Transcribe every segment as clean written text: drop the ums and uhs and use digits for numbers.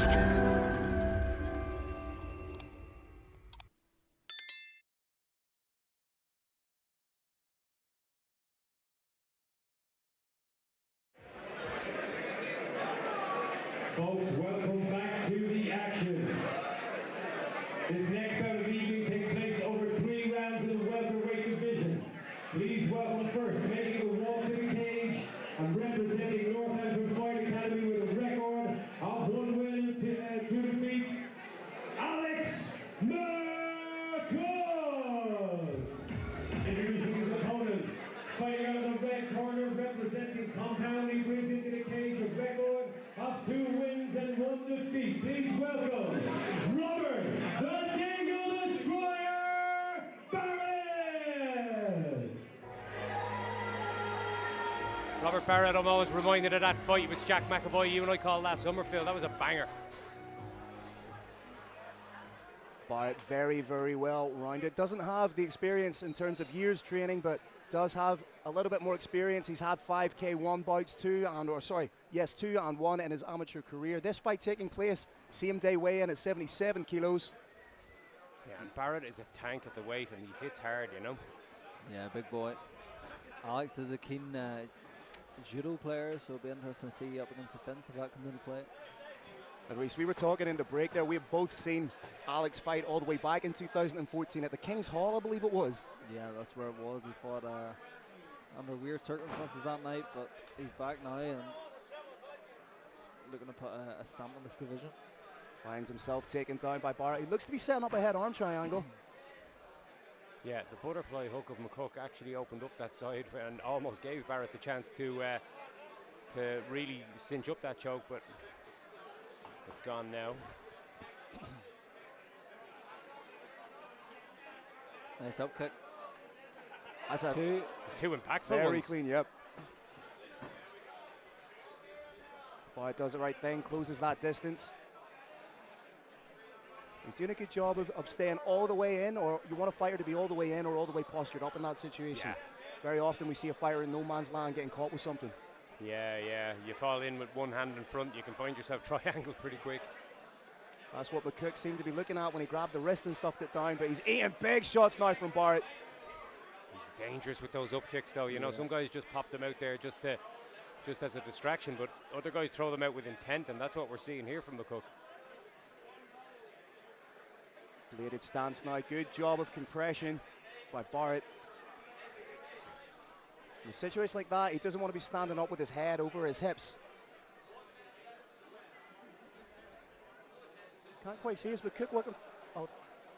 Folks, welcome back to the action. This next bout of the evening takes place over 3 rounds in the welterweight division. Please welcome first, making the walk to the cage and representing Northampton Fight Academy with a record of 1 win, 2 defeats, Alex McCooke. Introducing his opponent, fighting out of the red corner, representing Compound, he brings into the cage a record of 2 wins and 1 defeat. Please welcome Robert the Dingle Destroyer Barrett. Robert Barrett, I'm always reminded of that fight with Jack McAvoy you and I called last Summerfield. That was a banger. Barrett very, very well rounded. Doesn't have the experience in terms of years training, but does have a little bit more experience. He's had 5K1 bouts, 2 and 1 in his amateur career. This fight taking place same day weigh-in at 77 kilos. Yeah, and Barrett is a tank at the weight and he hits hard, you know. Yeah, big boy. Alex is a keen judo player, so it'll be interesting to see up against the fence if that comes into play. And Reece, we were talking in the break there, we've both seen Alex fight all the way back in 2014 at the King's Hall, I believe it was. Yeah, that's where it was. He fought under weird circumstances that night, but he's back now and looking to put a stamp on this division. Finds himself taken down by Barrett. He looks to be setting up a head arm triangle. Yeah, the butterfly hook of McCooke actually opened up that side and almost gave Barrett the chance to really cinch up that choke, but it's gone now. Nice up kick. That's a it's 2 impactful very ones. clean, yep. Barrett does the right thing, closes that distance. He's doing a good job of staying all the way in, or you want a fighter to be all the way in or all the way postured up in that situation. Yeah. Very often we see a fighter in no man's land getting caught with something. Yeah, you fall in with one hand in front, you can find yourself triangled pretty quick. That's what McCooke seemed to be looking at when he grabbed the wrist and stuffed it down, but he's eating big shots now from Barrett. He's dangerous with those up kicks though, you know, some guys just pop them out there just as a distraction, but other guys throw them out with intent, and that's what we're seeing here from McCooke. Bladed stance now, good job of compression by Barrett. In a situation like that, he doesn't want to be standing up with his head over his hips. Can't quite see us, but McCooke working. Oh,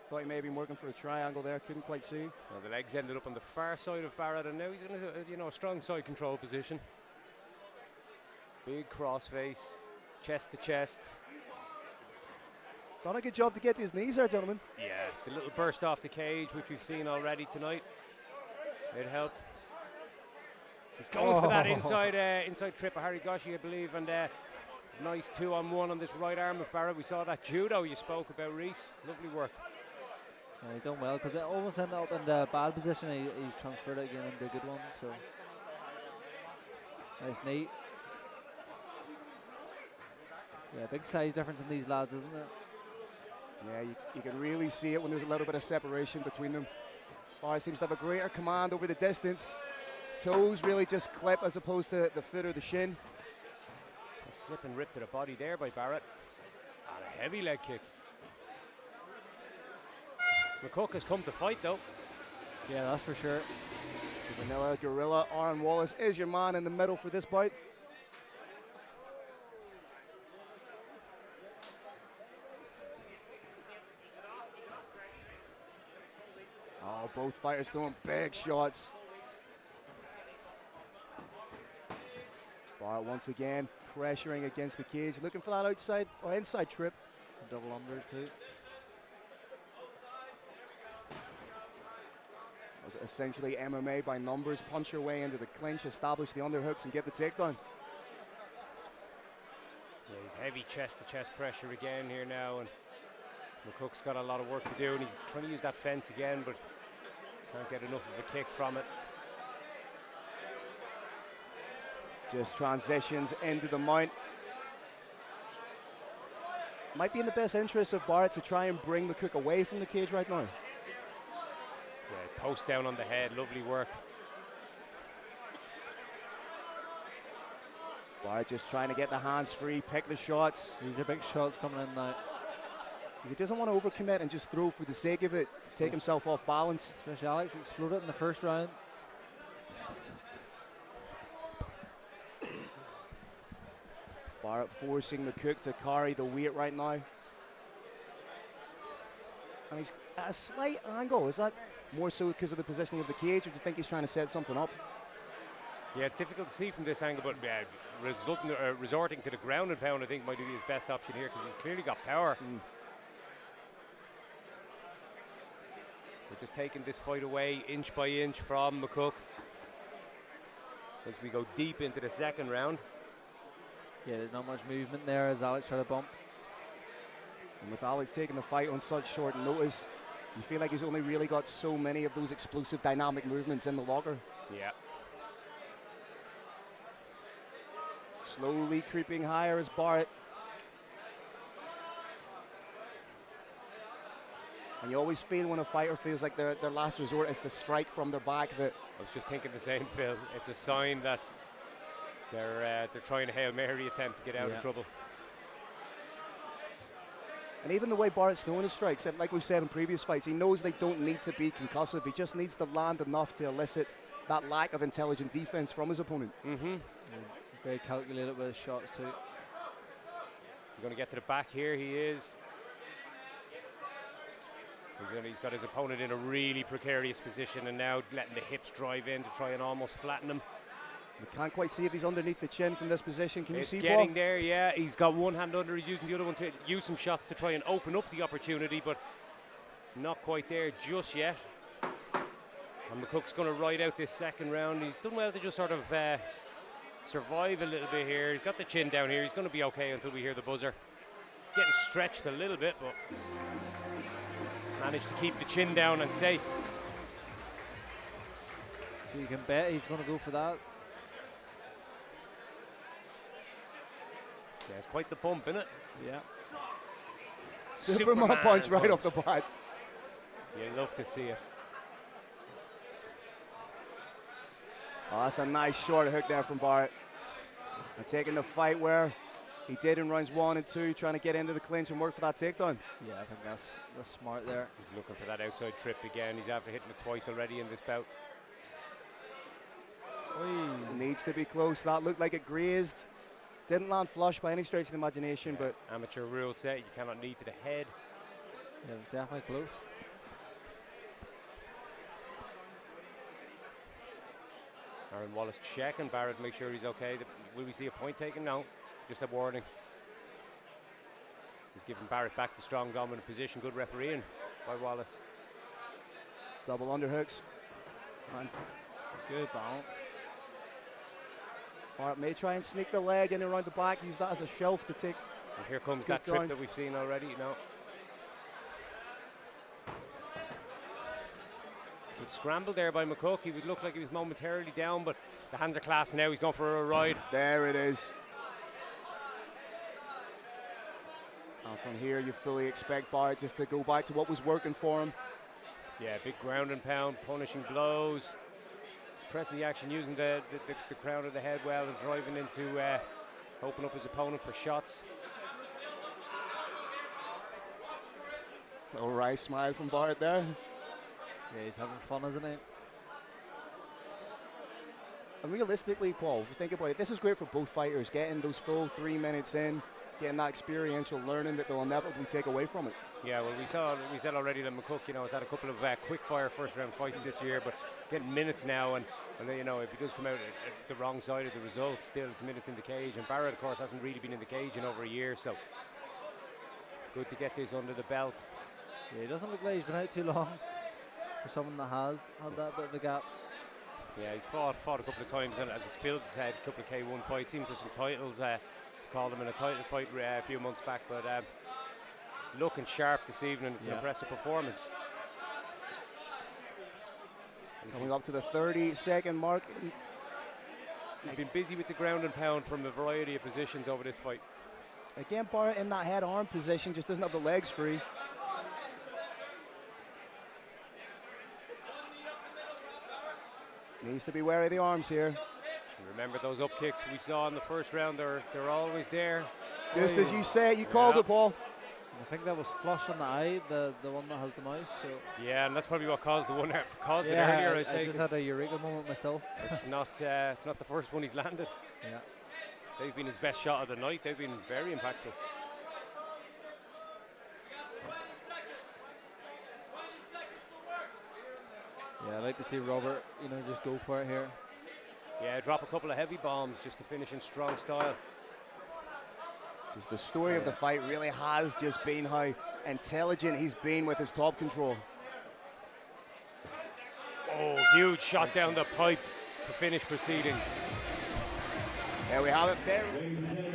thought he may have been working for a triangle there. Couldn't quite see. Well, the legs ended up on the far side of Barrett, and now he's in a strong side control position. Big cross face, chest to chest. Done a good job to get to his knees there, gentlemen. Yeah, the little burst off the cage, which we've seen already tonight. It helped. He's going for that inside trip of Harigoshi, I believe, and nice 2-on-1 on this right arm of Barrett. We saw that judo you spoke about, Reece. Lovely work. Yeah, he done well because it almost ended up in the bad position. He's transferred it again into a good one. So nice knee. Yeah, big size difference in these lads, isn't there? Yeah, you can really see it when there's a little bit of separation between them. Barrett seems to have a greater command over the distance. Toes really just clip as opposed to the foot or the shin. A slip and rip to the body there by Barrett. And a heavy leg kick. McCooke has come to fight though. Yeah, that's for sure. The vanilla gorilla Aaron Wallace is your man in the middle for this bout. Oh, both fighters throwing big shots. Barrett once again pressuring against the cage, looking for that outside or inside trip. Double unders too. It's essentially MMA by numbers. Punch your way into the clinch, establish the underhooks and get the takedown. Yeah, he's heavy chest-to-chest pressure again here now, and McCooke's got a lot of work to do, and he's trying to use that fence again, but can't get enough of a kick from it. Just transitions into the mount. might be in the best interest of Barrett to try and bring McCooke away from the cage right now. Yeah, post down on the head, lovely work. Barrett just trying to get the hands free, pick the shots. These are big shots coming in now. He doesn't want to overcommit and just throw for the sake of it, take himself off balance. Especially Alex exploded in the first round. Barrett forcing McCooke to carry the weight right now. And he's at a slight angle. Is that more so because of the positioning of the cage, or do you think he's trying to set something up? Yeah, it's difficult to see from this angle, but resorting to the ground and pound, I think, might be his best option here because he's clearly got power. We're just taking this fight away inch by inch from McCooke as we go deep into the second round. Yeah, there's not much movement there as Alex tried to bump. And with Alex taking the fight on such short notice, you feel like he's only really got so many of those explosive dynamic movements in the locker. Yeah. Slowly creeping higher is Barrett. And you always feel when a fighter feels like their last resort is to strike from their back. That I was just thinking the same, Phil. It's a sign that they're trying a Hail Mary attempt to get out of trouble. And even the way Barrett's throwing his strikes, like we've said in previous fights, he knows they don't need to be concussive. He just needs to land enough to elicit that lack of intelligent defense from his opponent. Very calculated with his shots too. Is he going to get to the back here? He is. He's got his opponent in a really precarious position and now letting the hips drive in to try and almost flatten him. We can't quite see if he's underneath the chin from this position. Can you see, getting Paul? there, yeah. He's got one hand under. He's using the other one to use some shots to try and open up the opportunity, but not quite there just yet. And McCooke's going to ride out this second round. He's done well to just sort of survive a little bit here. He's got the chin down here. He's going to be okay until we hear the buzzer. He's getting stretched a little bit, but managed to keep the chin down and safe. So you can bet he's going to go for that. Yeah, it's quite the bump, isn't it? Yeah. Superman punch right off the bat. You love to see it. Oh, that's a nice short hook there from Barrett. And taking the fight where he did in rounds 1 and 2, trying to get into the clinch and work for that takedown. Yeah, I think that's smart there. He's looking for that outside trip again. He's after hitting it twice already in this bout. Needs to be close. That looked like it grazed. Didn't land flush by any stretch of the imagination, but amateur rule set, you cannot knee to the head. Yeah, it was definitely close. Aaron Wallace checking Barrett, make sure he's okay. Will we see a point taken? No, just a warning. He's giving Barrett back to strong dominant position. Good refereeing by Wallace. double underhooks. And good balance. Barrett may try and sneak the leg in around the back, use that as a shelf to take. And here comes Good that trip down. that we've seen already. No. Good scramble there by McCooke. He would look like he was momentarily down, but the hands are clasped now. He's going for a ride. There it is. And from here, you fully expect Barrett just to go back to what was working for him. Yeah, big ground and pound, punishing blows. He's pressing the action, using the crown of the head well and driving into open up his opponent for shots. Little wry smile from Barrett there. Yeah, he's having fun, isn't he? And realistically, Paul, if you think about it, this is great for both fighters, getting those full 3 minutes in, getting that experiential learning that they'll inevitably take away from it. Yeah, well, we said already that McCooke, has had a couple of quick fire first round fights this year, but getting minutes now, and if he does come out at the wrong side of the result, still it's minutes in the cage. And Barrett, of course, hasn't really been in the cage in over a year, so good to get this under the belt. Yeah, he doesn't look like he's been out too long for someone that has had that bit of a gap. Yeah, he's fought a couple of times, and as he's filled his head, a couple of K1 fights, even for some titles. Called him in a title fight a few months back, but looking sharp this evening. It's an impressive performance. Coming up to the 30-second mark. He's been busy with the ground and pound from a variety of positions over this fight. Again, Barrett in that head arm position, just doesn't have the legs free. Needs to be wary of the arms here. Remember those up kicks we saw in the first round, they're always there. Just as you said, you called it, Paul. I think that was flush on the eye, the one that has the mouse. So. Yeah, and that's probably what caused it earlier. I'd say I just had a eureka moment myself. It's not the first one he's landed. Yeah. They've been his best shot of the night. They've been very impactful. Yeah, I'd like to see Robert, just go for it here. Yeah, drop a couple of heavy bombs just to finish in strong style. Just the story of the fight really has just been how intelligent he's been with his top control. Oh, huge shot down the pipe to finish proceedings. There we have it.